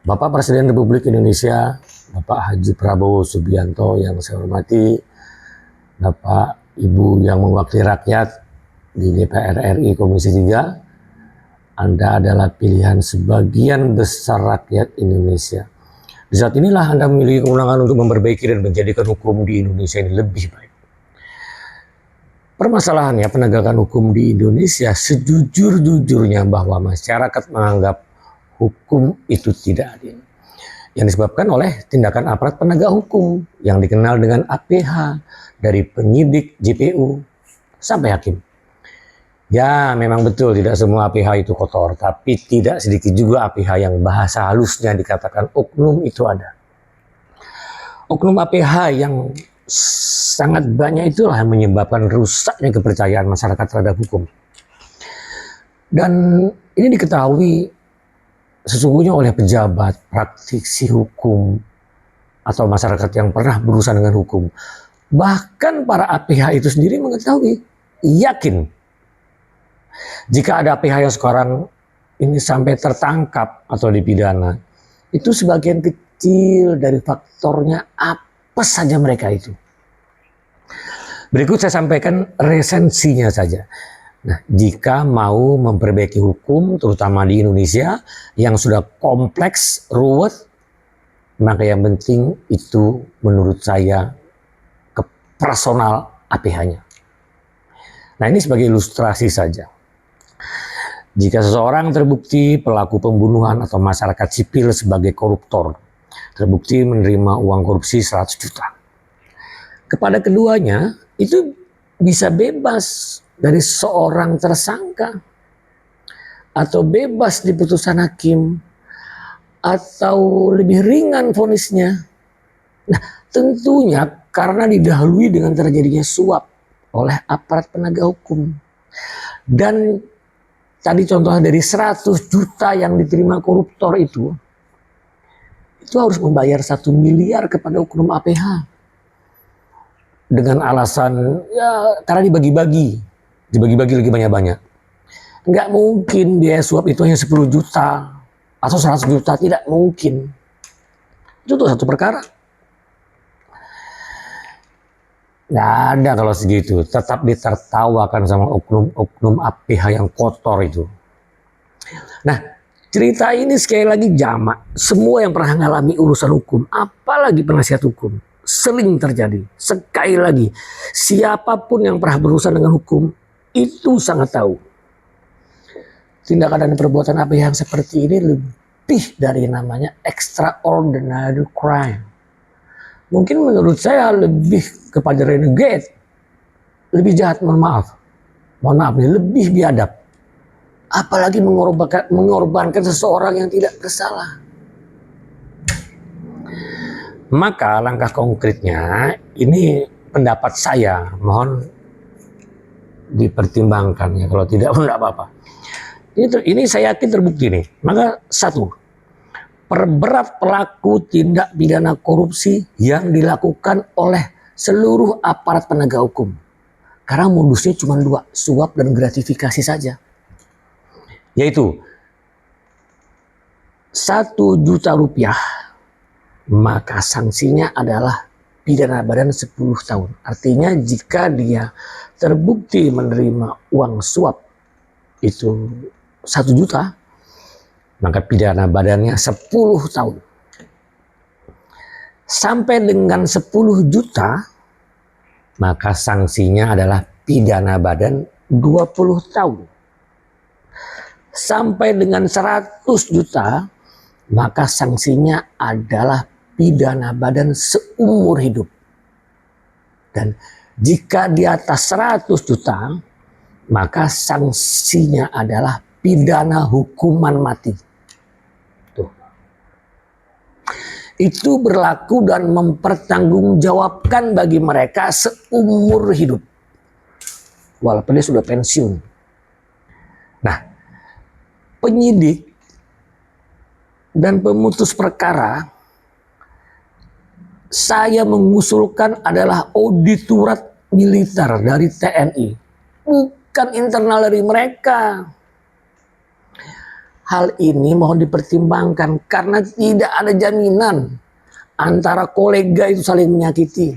Bapak Presiden Republik Indonesia, Bapak Haji Prabowo Subianto yang saya hormati, Bapak Ibu yang mewakili rakyat di DPR RI Komisi 3, Anda adalah pilihan sebagian besar rakyat Indonesia. Di saat inilah Anda memiliki kewenangan untuk memperbaiki dan menjadikan hukum di Indonesia ini lebih baik. Permasalahannya penegakan hukum di Indonesia sejujur-jujurnya bahwa masyarakat menganggap hukum itu tidak adil. Yang disebabkan oleh tindakan aparat penegak hukum yang dikenal dengan APH, dari penyidik, JPU, sampai hakim. Ya, memang betul tidak semua APH itu kotor, tapi tidak sedikit juga APH yang bahasa halusnya dikatakan oknum itu ada. Oknum APH yang sangat banyak itulah yang menyebabkan rusaknya kepercayaan masyarakat terhadap hukum. Dan ini diketahui sesungguhnya oleh pejabat, praktisi hukum, atau masyarakat yang pernah berurusan dengan hukum. Bahkan para APH itu sendiri mengetahui, yakin, jika ada APH yang sekarang ini sampai tertangkap atau dipidana, itu sebagian kecil dari faktornya apa saja mereka itu. Berikut saya sampaikan resensinya saja. Nah, jika mau memperbaiki hukum, terutama di Indonesia yang sudah kompleks, ruwet, maka yang penting itu menurut saya ke personal APH-nya. Nah, ini sebagai ilustrasi saja. Jika seseorang terbukti pelaku pembunuhan atau masyarakat sipil sebagai koruptor, terbukti menerima uang korupsi 100 juta. Kepada keduanya, itu bisa bebas dari seorang tersangka, atau bebas di putusan hakim, atau lebih ringan vonisnya. Nah, tentunya karena didahului dengan terjadinya suap oleh aparat penegak hukum. Dan tadi contohnya dari 100 juta yang diterima koruptor itu harus membayar 1 miliar kepada oknum APH. Dengan alasan, ya karena dibagi-bagi lagi banyak-banyak. Nggak mungkin biaya suap itu hanya 10 juta atau 100 juta, tidak mungkin. Itu tuh satu perkara. Nggak ada kalau segitu, tetap ditertawakan sama oknum APH yang kotor itu. Nah, cerita ini sekali lagi jamak. Semua yang pernah mengalami urusan hukum, apalagi penasihat hukum, sering terjadi. Sekali lagi, siapapun yang pernah berurusan dengan hukum, itu sangat tahu. Tindakan dan perbuatan APH yang seperti ini lebih dari namanya extraordinary crime. Mungkin menurut saya lebih kepada renegade, lebih jahat, mohon maaf nih, lebih biadab. Apalagi mengorbankan seseorang yang tidak bersalah. Maka langkah konkretnya, ini pendapat saya, mohon dipertimbangkan ya, kalau tidak pun tidak apa-apa. Ini saya yakin terbukti nih. Maka satu, perberat pelaku tindak pidana korupsi yang dilakukan oleh seluruh aparat penegak hukum. Karena modusnya cuma dua, suap dan gratifikasi saja. Yaitu 1 juta rupiah, maka sanksinya adalah pidana badan 10 tahun. Artinya jika dia terbukti menerima uang suap itu 1 juta, maka pidana badannya 10 tahun. Sampai dengan 10 juta, maka sanksinya adalah pidana badan 20 tahun. Sampai dengan 100 juta, maka sanksinya adalah pidana badan seumur hidup. Dan jika di atas 100 juta, maka sanksinya adalah pidana hukuman mati. Tuh. Itu berlaku dan mempertanggungjawabkan bagi mereka seumur hidup, walaupun dia sudah pensiun. Nah, penyidik dan pemutus perkara, saya mengusulkan adalah auditorat militer dari TNI, bukan internal dari mereka. Hal ini mohon dipertimbangkan karena tidak ada jaminan antara kolega itu saling menyakiti.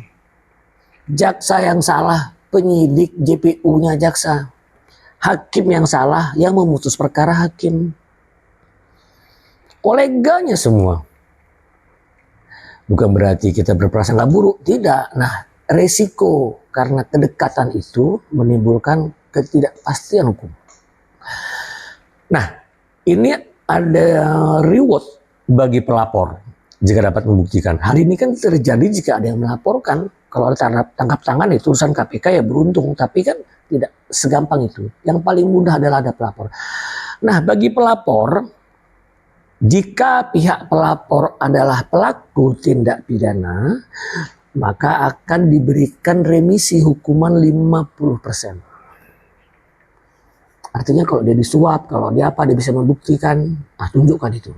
Jaksa yang salah, penyidik JPU-nya jaksa. Hakim yang salah, yang memutus perkara hakim. Koleganya semua. Bukan berarti kita berprasangka buruk, tidak. Nah, resiko karena kedekatan itu menimbulkan ketidakpastian hukum. Nah, ini ada reward bagi pelapor jika dapat membuktikan. Hal ini kan terjadi jika ada yang melaporkan. Kalau ada tangkap tangan itu urusan KPK ya beruntung, tapi kan tidak segampang itu. Yang paling mudah adalah ada pelapor. Nah, bagi pelapor, jika pihak pelapor adalah pelaku tindak pidana, maka akan diberikan remisi hukuman 50%. Artinya kalau dia disuap, kalau dia apa, dia bisa membuktikan, tunjukkan itu.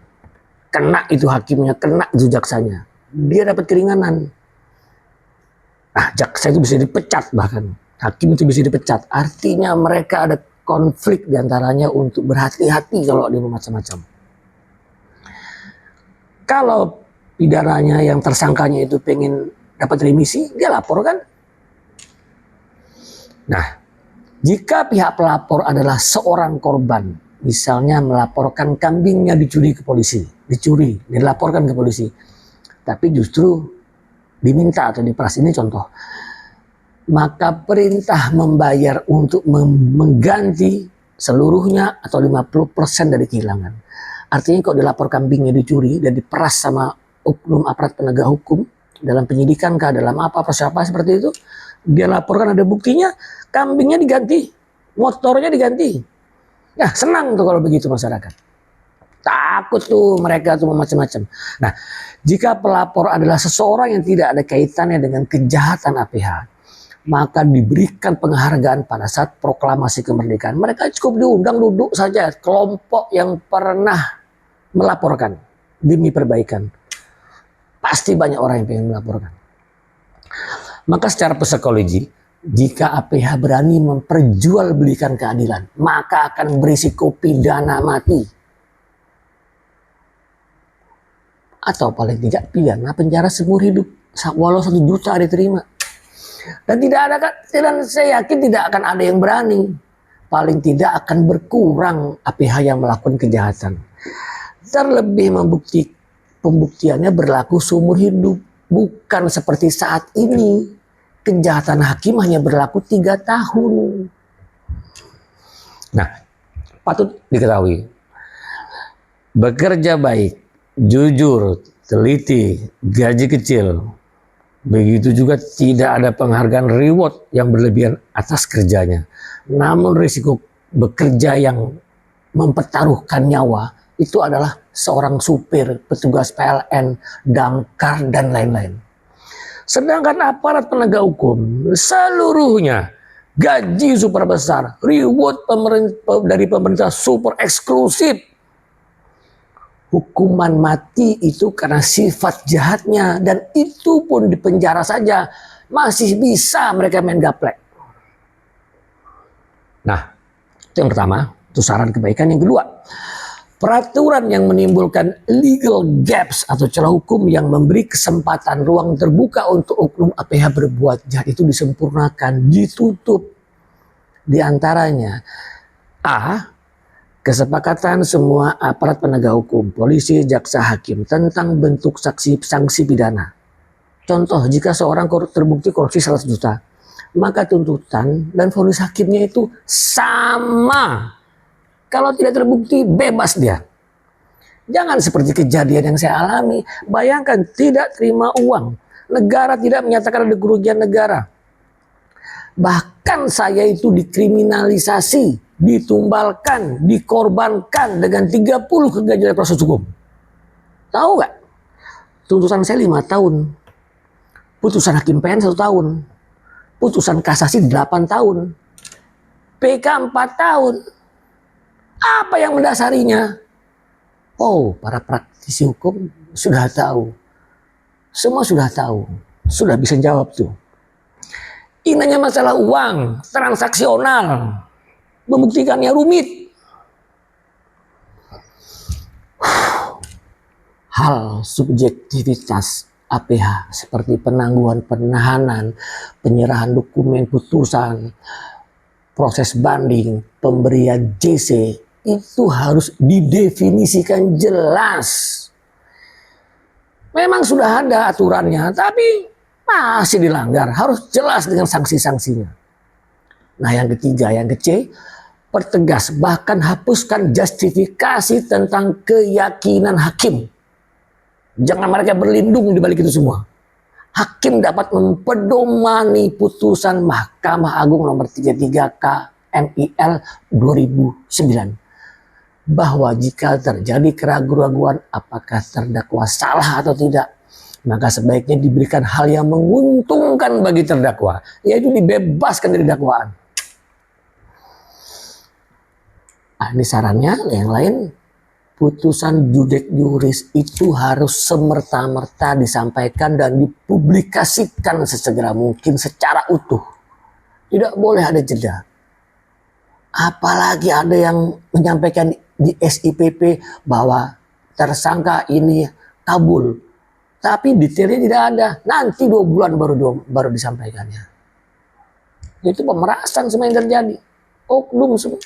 Kena itu hakimnya, kena itu jaksanya. Dia dapat keringanan. Jaksa itu bisa dipecat bahkan. Hakim itu bisa dipecat. Artinya mereka ada konflik diantaranya untuk berhati-hati kalau dia macam-macam. Kalau pidananya yang tersangkanya itu pengen dapat remisi, dia lapor kan. Nah, jika pihak pelapor adalah seorang korban, misalnya melaporkan kambingnya dicuri ke polisi, dilaporkan ke polisi, tapi justru diminta atau diperas, ini contoh, maka perintah membayar untuk mengganti seluruhnya atau 50% dari kehilangan. Artinya kalau dilapor kambingnya dicuri dan diperas sama oknum aparat penegak hukum dalam penyidikan kah, dalam apa persiapan seperti itu, dia laporkan ada buktinya, kambingnya diganti, motornya diganti. Nah, senang tuh kalau begitu masyarakat. Takut tuh mereka tuh macam-macam. Nah, jika pelapor adalah seseorang yang tidak ada kaitannya dengan kejahatan APH, maka diberikan penghargaan pada saat proklamasi kemerdekaan. Mereka cukup diundang duduk saja, kelompok yang pernah melaporkan demi perbaikan. Pasti banyak orang yang pengen melaporkan. Maka secara psikologi, jika APH berani memperjualbelikan keadilan, maka akan berisiko pidana mati. Atau paling tidak pidana penjara seumur hidup, walau 1 juta diterima. Dan saya yakin tidak akan ada yang berani. Paling tidak akan berkurang APH yang melakukan kejahatan. Terlebih pembuktiannya berlaku seumur hidup. Bukan seperti saat ini. Kejahatan hakim hanya berlaku 3 tahun. Nah, patut diketahui. Bekerja baik, jujur, teliti, gaji kecil. Begitu juga tidak ada penghargaan reward yang berlebihan atas kerjanya. Namun risiko bekerja yang mempertaruhkan nyawa itu adalah seorang supir, petugas PLN, damkar, dan lain-lain. Sedangkan aparat penegak hukum seluruhnya gaji super besar, reward dari pemerintah super eksklusif. Hukuman mati itu karena sifat jahatnya, dan itu pun di penjara saja masih bisa mereka main gaplek. Nah, itu yang pertama, itu saran kebaikan. Yang kedua, peraturan yang menimbulkan legal gaps atau celah hukum yang memberi kesempatan ruang terbuka untuk oknum APH berbuat jahat itu disempurnakan, ditutup. Di antaranya A. Kesepakatan semua aparat penegak hukum, polisi, jaksa, hakim tentang bentuk sanksi pidana. Contoh, jika seorang terbukti korupsi 100 juta, maka tuntutan dan vonis hakimnya itu sama. Kalau tidak terbukti, bebas dia. Jangan seperti kejadian yang saya alami. Bayangkan, tidak terima uang. Negara tidak menyatakan ada kerugian negara. Bahkan saya itu dikriminalisasi, ditumbalkan, dikorbankan dengan 30 kegagalan proses hukum. Tahu nggak? Tuntutan saya 5 tahun. Putusan hakim PN 1 tahun. Putusan kasasi 8 tahun. PK 4 tahun. Apa yang mendasarinya? Oh, para praktisi hukum sudah tahu. Semua sudah tahu. Sudah bisa jawab tuh. Ini hanya masalah uang, transaksional. Membuktikannya rumit. hal subjektivitas APH seperti penangguhan penahanan, penyerahan dokumen putusan, proses banding, pemberian JC itu harus didefinisikan jelas. Memang sudah ada aturannya, tapi masih dilanggar. Harus jelas dengan sanksi-sanksinya. Nah yang ketiga, yang ke-C, pertegas bahkan hapuskan justifikasi tentang keyakinan hakim. Jangan mereka berlindung di balik itu semua. Hakim dapat mempedomani putusan Mahkamah Agung nomor 33K MIL 2009. Bahwa jika terjadi keraguan-raguan apakah terdakwa salah atau tidak, maka sebaiknya diberikan hal yang menguntungkan bagi terdakwa, yaitu dibebaskan dari dakwaan. Nah, ini sarannya. Yang lain, putusan judek juris itu harus semerta-merta disampaikan dan dipublikasikan sesegera mungkin secara utuh. Tidak boleh ada jeda. Apalagi ada yang menyampaikan di SIPP bahwa tersangka ini kabul, tapi detailnya tidak ada. Nanti 2 bulan baru disampaikannya. Itu pemerasan semua yang terjadi. Oknum semua.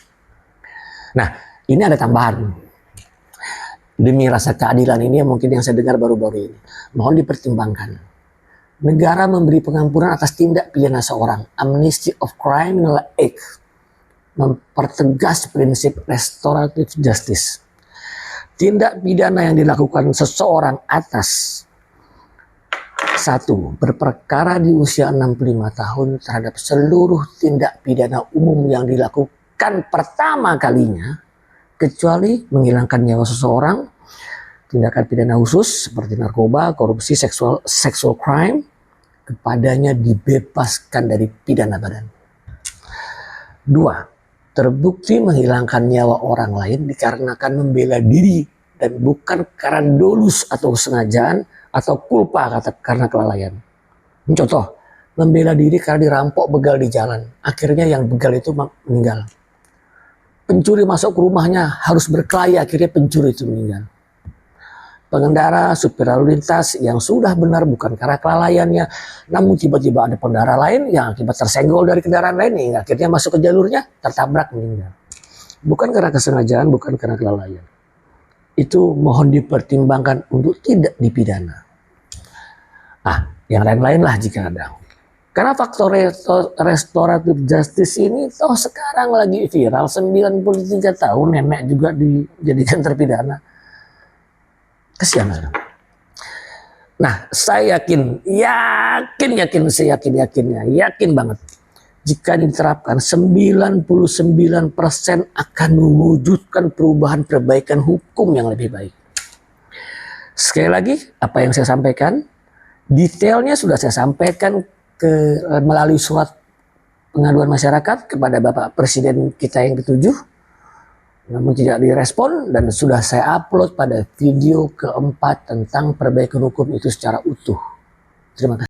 Nah, ini ada tambahan. Demi rasa keadilan ini mungkin yang saya dengar baru-baru ini. Mohon dipertimbangkan. Negara memberi pengampunan atas tindak pidana seorang. Amnesty of Criminal Act mempertegas prinsip restoratif justice. Tindak pidana yang dilakukan seseorang atas 1. Berperkara di usia 65 tahun terhadap seluruh tindak pidana umum yang dilakukan pertama kalinya, kecuali menghilangkan nyawa seseorang, tindakan pidana khusus seperti narkoba, korupsi, sexual crime, kepadanya dibebaskan dari pidana badan. 2. Terbukti menghilangkan nyawa orang lain dikarenakan membela diri dan bukan karena dolus atau kesengajaan atau kulpa karena kelalaian. Contoh, membela diri karena dirampok begal di jalan. Akhirnya yang begal itu meninggal. Pencuri masuk ke rumahnya harus berkelahi, akhirnya pencuri itu meninggal. Pengendara supir lalu lintas yang sudah benar bukan karena kelalaiannya, namun tiba-tiba ada pengendara lain yang akibat tersenggol dari kendaraan lain hingga akhirnya masuk ke jalurnya, tertabrak, meninggal. Bukan karena kesengajaan, bukan karena kelalaian. Itu mohon dipertimbangkan untuk tidak dipidana. Yang lain-lain lah jika ada. Karena faktor restoratif justice ini toh sekarang lagi viral, 93 tahun nenek juga dijadikan terpidana. Kesian. Nah, saya yakin banget jika diterapkan 99% akan mewujudkan perbaikan hukum yang lebih baik. Sekali lagi, apa yang saya sampaikan, detailnya sudah saya sampaikan melalui surat pengaduan masyarakat kepada Bapak Presiden kita yang ke-7. Namun tidak direspon dan sudah saya upload pada video keempat tentang perbaikan hukum itu secara utuh. Terima kasih.